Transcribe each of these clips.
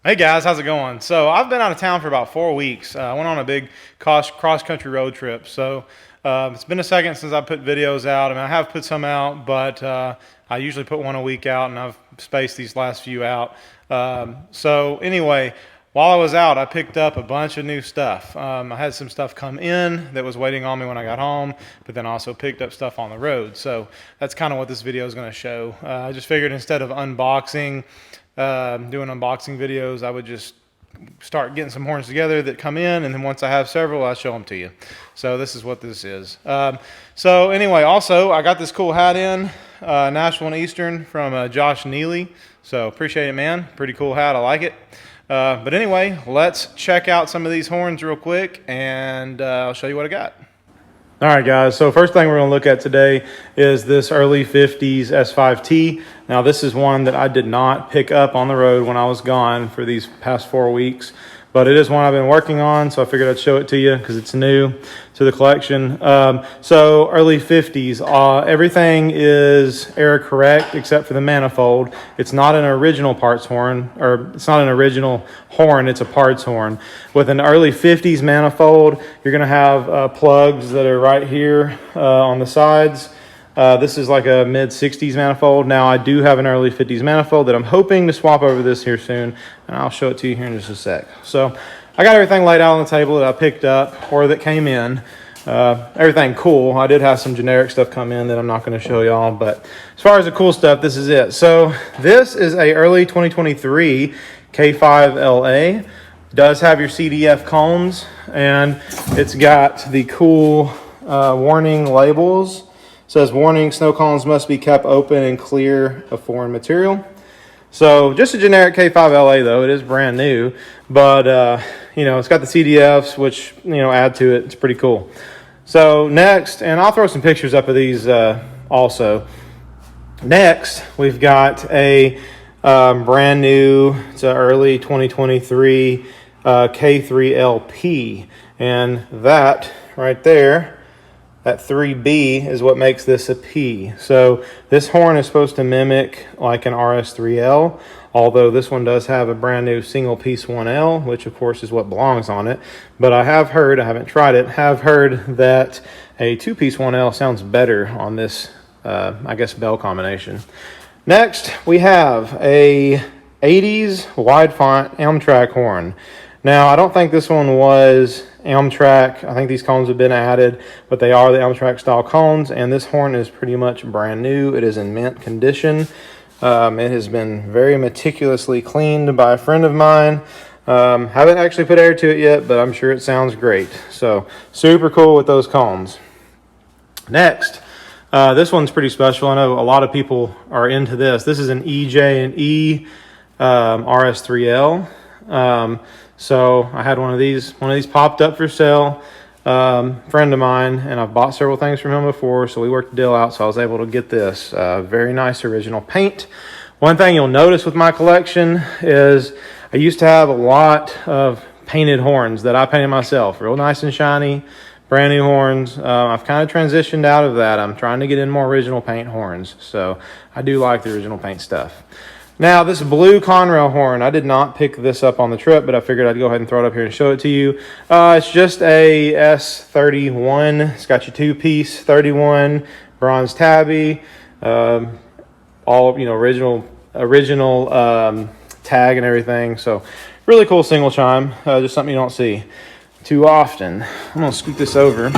Hey guys, how's it going? So I've been out of town for about 4 weeks. I went on a big cross-country road trip. So it's been a second since I put videos out. I mean, I have put some out, but I usually put one a week out, and I've spaced these last few out. So anyway, while I was out, I picked up a bunch of new stuff. I had some stuff come in that was waiting on me when I got home, but then also picked up stuff on the road. So that's kind of what this video is going to show. I just figured instead of unboxing, doing unboxing videos, I would just start getting some horns together that come in, and then once I have several, I'll show them to you. So this is what this is. So anyway, also I got this cool hat in, Nashville and Eastern from Josh Neely. So appreciate it, man. Pretty cool hat. I like it. But anyway, let's check out some of these horns real quick, and I'll show you what I got. All right, guys, so first thing we're going to look at today is this early 50s S5T. Now, this is one that I did not pick up on the road when I was gone for these past 4 weeks, but it is one I've been working on, so I figured I'd show it to you because it's new to the collection. So early 50s, everything is error correct except for the manifold. It's not an original parts horn, or it's not an original horn, it's a parts horn. With an early 50s manifold, you're going to have plugs that are right here on the sides. This is like a mid-60s manifold. Now, I do have an early 50s manifold that I'm hoping to swap over this here soon, and I'll show it to you here in just a sec. So I got everything laid out on the table that I picked up or that came in. Everything cool. I did have some generic stuff come in that I'm not going to show y'all, but as far as the cool stuff, this is it. So this is a early 2023 K5LA. Does have your CDF cones, and it's got the cool warning labels. Says, warning, snow cones must be kept open and clear of foreign material. So just a generic K5LA, though. It is brand new, but it's got the CDFs, which add to it. It's pretty cool. So next, and I'll throw some pictures up of these also. Next, we've got a brand new, it's an early 2023 K3LP, and that right there, that 3B is what makes this a P. So this horn is supposed to mimic like an RS3L, although this one does have a brand new single piece 1L, which of course is what belongs on it. But I have heard, I haven't tried it, have heard that a two-piece 1L sounds better on this, I guess, bell combination. Next, we have a 80s wide font Amtrak horn. Now, I don't think this one was Amtrak. I think these cones have been added, but they are the Amtrak style cones, and this horn is pretty much brand new. It is in mint condition. It has been very meticulously cleaned by a friend of mine. Haven't actually put air to it yet, but I'm sure it sounds great. So super cool with those cones. Next, this one's pretty special. I know a lot of people are into this. This is an EJ&E RS3L. So I had one of these popped up for sale, friend of mine, and I've bought several things from him before, so we worked a deal out, so I was able to get this. Very nice original paint. One thing you'll notice with my collection is I used to have a lot of painted horns that I painted myself, real nice and shiny, brand new horns. I've kind of transitioned out of that. I'm trying to get in more original paint horns, so I do like the original paint stuff. Now, this blue Conrail horn, I did not pick this up on the trip, but I figured I'd go ahead and throw it up here and show it to you. It's just a S31. It's got your two-piece 31 bronze tabby, all original tag and everything. So, really cool single chime. Just something you don't see too often. I'm gonna scoot this over.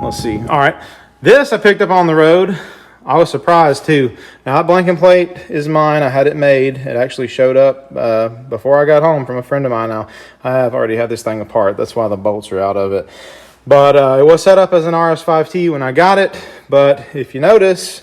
Let's see. All right, this I picked up on the road. I was surprised too. Now that blanking plate is mine. I had it made. It actually showed up before I got home from a friend of mine. Now I have already had this thing apart. That's why the bolts are out of it. But it was set up as an RS5T when I got it. But if you notice,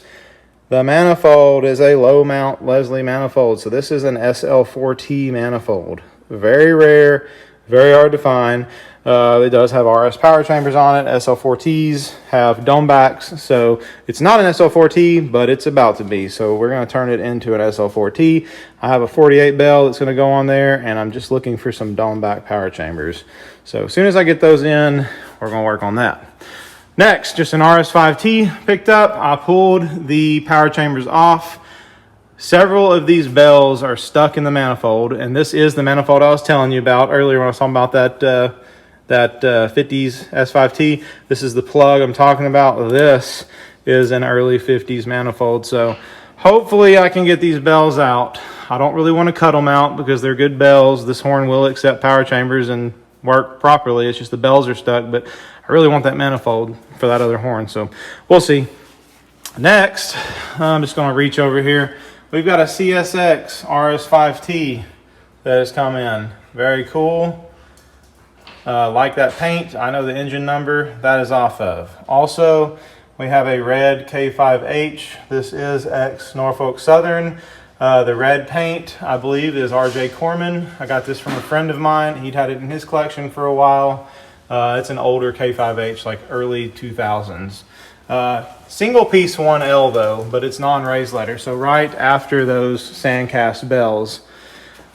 the manifold is a low mount Leslie manifold. So this is an SL4T manifold. Very rare, very hard to find. It does have RS power chambers on it. SL4Ts have dome backs, so it's not an SL4T, but it's about to be. So we're going to turn it into an SL4T. I have a 48 bell that's going to go on there, and I'm just looking for some dome back power chambers. So as soon as I get those in, we're going to work on that. Next, just an RS5T picked up. I pulled the power chambers off. several of these bells are stuck in the manifold, and this is the manifold I was telling you about earlier when I was talking about that 50s S5T. This is the plug I'm talking about. This is an early 50s manifold, so hopefully I can get these bells out. I don't really want to cut them out because they're good bells. This horn will accept power chambers and work properly. It's just the bells are stuck, but I really want that manifold for that other horn, so we'll see. Next, I'm just going to reach over here. We've got a CSX RS5T that has come in. Very cool. Like that paint. I know the engine number that is off of. Also, we have a red K5H. This is ex Norfolk Southern. The red paint, I believe, is RJ Corman. I got this from a friend of mine. He'd had it in his collection for a while. It's an older K5H, like early 2000s. Single piece 1L though, but it's non-raised letter, so right after those sandcast bells.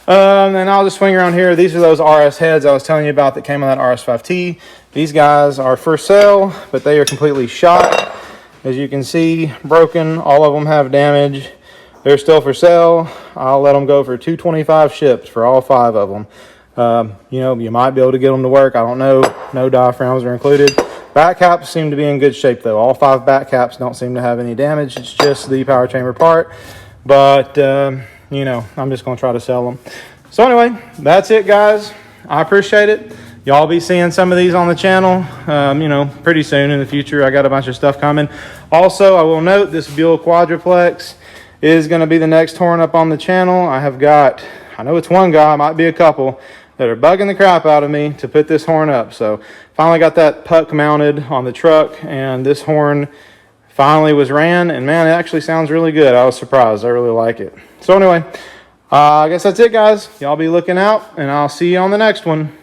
And I'll just swing around here. These are those RS heads I was telling you about that came on that RS5T. These guys are for sale, but they are completely shot. As you can see, broken. All of them have damage. They're still for sale. I'll let them go for $225 shipped for all 5 of them. You know, you might be able to get them to work. I don't know. No diaphragms are included. Back caps seem to be in good shape though. All 5 back caps don't seem to have any damage. It's just the power chamber part. But, you know, I'm just going to try to sell them. So anyway, that's it, guys. I appreciate it. Y'all be seeing some of these on the channel, you know, pretty soon in the future. I got a bunch of stuff coming. Also, I will note this Buell Quadruplex is going to be the next horn up on the channel. I have got, I know it's one guy, might be a couple, that are bugging the crap out of me to put this horn up. So finally got that puck mounted on the truck, and this horn finally was ran, and man, it actually sounds really good. I was surprised. I really like it. So anyway, I guess that's it, guys. Y'all be looking out, and I'll see you on the next one.